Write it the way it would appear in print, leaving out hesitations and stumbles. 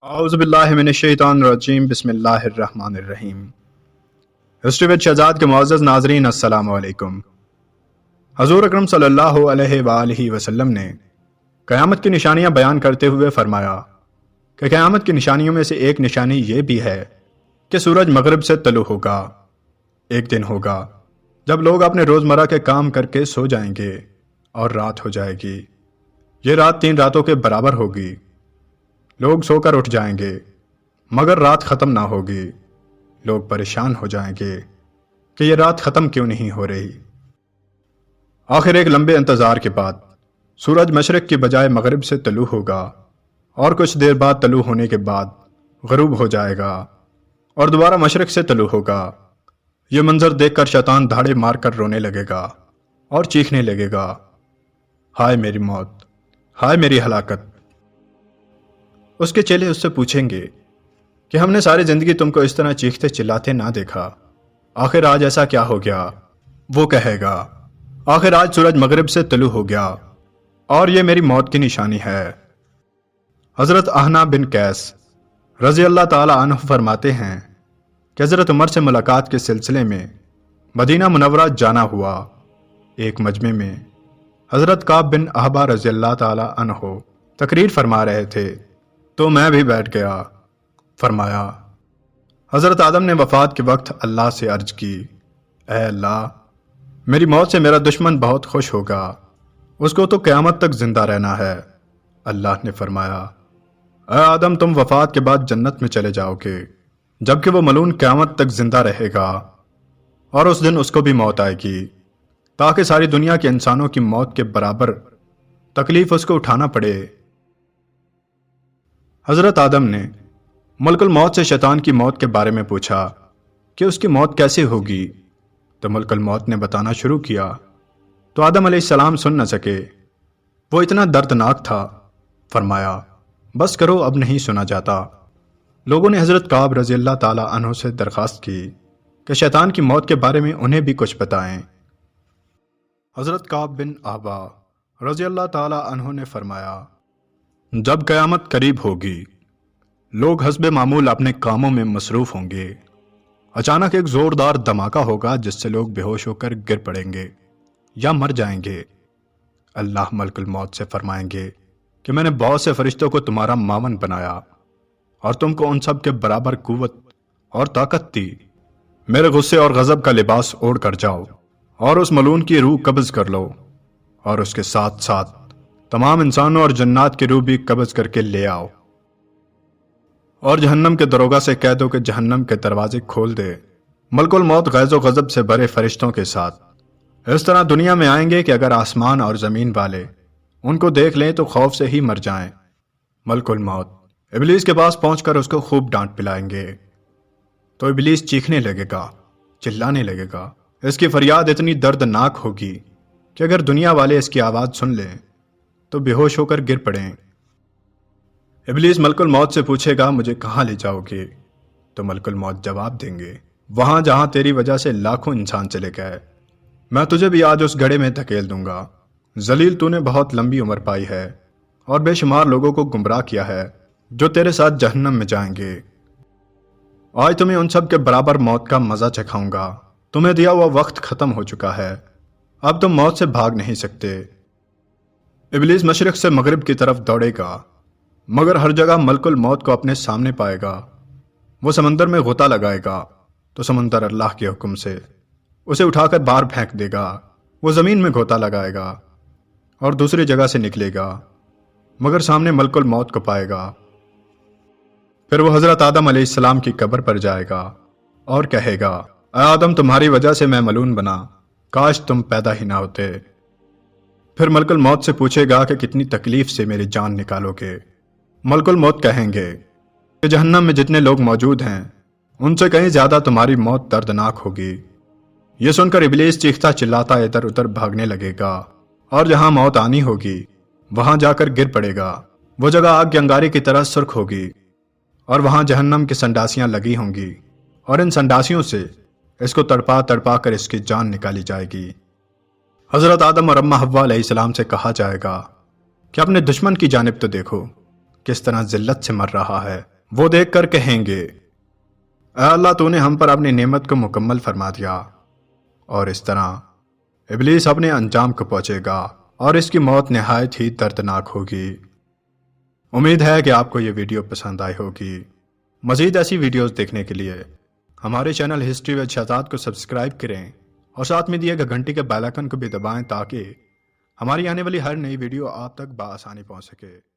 اعوذ باللہ من الشیطان الرجیم بسم اللہ الرحمن الرحیم۔ ہسٹری وچ شہزاد کے معزز ناظرین السلام علیکم۔ حضور اکرم صلی اللہ علیہ وآلہ وسلم نے قیامت کی نشانیاں بیان کرتے ہوئے فرمایا کہ قیامت کی نشانیوں میں سے ایک نشانی یہ بھی ہے کہ سورج مغرب سے طلوع ہوگا۔ ایک دن ہوگا جب لوگ اپنے روزمرہ کے کام کر کے سو جائیں گے اور رات ہو جائے گی۔ یہ رات 3 راتوں کے برابر ہوگی۔ لوگ سو کر اٹھ جائیں گے مگر رات ختم نہ ہوگی۔ لوگ پریشان ہو جائیں گے کہ یہ رات ختم کیوں نہیں ہو رہی۔ آخر ایک لمبے انتظار کے بعد سورج مشرق کی بجائے مغرب سے طلوع ہوگا اور کچھ دیر بعد طلوع ہونے کے بعد غروب ہو جائے گا اور دوبارہ مشرق سے طلوع ہوگا۔ یہ منظر دیکھ کر شیطان دھاڑے مار کر رونے لگے گا اور چیخنے لگے گا، ہائے میری موت، ہائے میری ہلاکت۔ اس کے چیلے اس سے پوچھیں گے کہ ہم نے ساری زندگی تم کو اس طرح چیختے چلاتے نہ دیکھا، آخر آج ایسا کیا ہو گیا؟ وہ کہے گا، آخر آج سورج مغرب سے طلوع ہو گیا اور یہ میری موت کی نشانی ہے۔ حضرت احنا بن قیس رضی اللہ تعالی عنہ فرماتے ہیں کہ حضرت عمر سے ملاقات کے سلسلے میں مدینہ منورہ جانا ہوا۔ ایک مجمع میں حضرت کعب بن احبار رضی اللہ تعالی عنہ تقریر فرما رہے تھے تو میں بھی بیٹھ گیا۔ فرمایا، حضرت آدم نے وفات کے وقت اللہ سے عرض کی، اے اللہ، میری موت سے میرا دشمن بہت خوش ہوگا، اس کو تو قیامت تک زندہ رہنا ہے۔ اللہ نے فرمایا، اے آدم، تم وفات کے بعد جنت میں چلے جاؤ گے، جبکہ وہ ملعون قیامت تک زندہ رہے گا اور اس دن اس کو بھی موت آئے گی، تاکہ ساری دنیا کے انسانوں کی موت کے برابر تکلیف اس کو اٹھانا پڑے۔ حضرت آدم نے ملک الموت سے شیطان کی موت کے بارے میں پوچھا کہ اس کی موت کیسے ہوگی، تو ملک الموت نے بتانا شروع کیا تو آدم علیہ السلام سن نہ سکے، وہ اتنا دردناک تھا۔ فرمایا، بس کرو، اب نہیں سنا جاتا۔ لوگوں نے حضرت کعب رضی اللہ تعالی عنہ سے درخواست کی کہ شیطان کی موت کے بارے میں انہیں بھی کچھ بتائیں۔ حضرت کعب بن احبا رضی اللہ تعالی عنہ نے فرمایا، جب قیامت قریب ہوگی لوگ حسب معمول اپنے کاموں میں مصروف ہوں گے۔ اچانک ایک زوردار دھماکہ ہوگا جس سے لوگ بے ہوش ہو کر گر پڑیں گے یا مر جائیں گے۔ اللہ ملک الموت سے فرمائیں گے کہ میں نے بہت سے فرشتوں کو تمہارا معاون بنایا اور تم کو ان سب کے برابر قوت اور طاقت دی۔ میرے غصے اور غضب کا لباس اوڑھ کر جاؤ اور اس ملعون کی روح قبض کر لو اور اس کے ساتھ ساتھ تمام انسانوں اور جنات کی روح بھی قبض کر کے لے آؤ، اور جہنم کے دروگا سے کہہ دو کہ جہنم کے دروازے کھول دے۔ ملک الموت غیظ و غضب سے بھرے فرشتوں کے ساتھ اس طرح دنیا میں آئیں گے کہ اگر آسمان اور زمین والے ان کو دیکھ لیں تو خوف سے ہی مر جائیں۔ ملک الموت ابلیس کے پاس پہنچ کر اس کو خوب ڈانٹ پلائیں گے تو ابلیس چیخنے لگے گا، چلانے لگے گا۔ اس کی فریاد اتنی دردناک ہوگی کہ اگر دنیا والے اس کی آواز سن لیں تو بے ہوش ہو کر گر پڑیں۔ ابلیس ملک الموت سے پوچھے گا، مجھے کہاں لے جاؤ گے؟ تو ملک الموت جواب دیں گے، وہاں جہاں تیری وجہ سے لاکھوں انسان چلے گئے، میں تجھے بھی آج اس گڑھے میں دھکیل دوں گا۔ ذلیل، تو نے بہت لمبی عمر پائی ہے اور بے شمار لوگوں کو گمراہ کیا ہے جو تیرے ساتھ جہنم میں جائیں گے۔ آج تمہیں ان سب کے برابر موت کا مزہ چکھاؤں گا۔ تمہیں دیا ہوا وقت ختم ہو چکا ہے، اب تم موت سے بھاگ نہیں سکتے۔ ابلیس مشرق سے مغرب کی طرف دوڑے گا مگر ہر جگہ ملک الموت کو اپنے سامنے پائے گا۔ وہ سمندر میں غوطہ لگائے گا تو سمندر اللہ کے حکم سے اسے اٹھا کر باہر پھینک دے گا۔ وہ زمین میں غوطہ لگائے گا اور دوسری جگہ سے نکلے گا مگر سامنے ملک الموت کو پائے گا۔ پھر وہ حضرت آدم علیہ السلام کی قبر پر جائے گا اور کہے گا، اے آدم، تمہاری وجہ سے میں ملعون بنا، کاش تم پیدا ہی نہ ہوتے۔ پھر ملک الموت سے پوچھے گا کہ کتنی تکلیف سے میری جان نکالو گے؟ ملک الموت کہیں گے کہ جہنم میں جتنے لوگ موجود ہیں ان سے کہیں زیادہ تمہاری موت دردناک ہوگی۔ یہ سن کر ابلیس چیختا چلاتا ادھر ادھر بھاگنے لگے گا اور جہاں موت آنی ہوگی وہاں جا کر گر پڑے گا۔ وہ جگہ آگ کی انگاری کی طرح سرخ ہوگی اور وہاں جہنم کی سنڈاسیاں لگی ہوں گی اور ان سنڈاسیوں سے اس کو تڑپا تڑپا کر اس کی جان نکالی جائے گی۔ حضرت آدم اور اماں حوا علیہ السلام سے کہا جائے گا کہ اپنے دشمن کی جانب تو دیکھو، کس طرح ذلت سے مر رہا ہے۔ وہ دیکھ کر کہیں گے اے اللہ تو نے ہم پر اپنی نعمت کو مکمل فرما دیا، اور اس طرح ابلیس اپنے انجام کو پہنچے گا اور اس کی موت نہایت ہی دردناک ہوگی۔ امید ہے کہ آپ کو یہ ویڈیو پسند آئی ہوگی۔ مزید ایسی ویڈیوز دیکھنے کے لیے ہمارے چینل ہسٹری ود شہزاد کو سبسکرائب کریں اور ساتھ میں دیے گئے گھنٹی کے بیل آئکن کو بھی دبائیں تاکہ ہماری آنے والی ہر نئی ویڈیو آپ تک بآسانی پہنچ سکے۔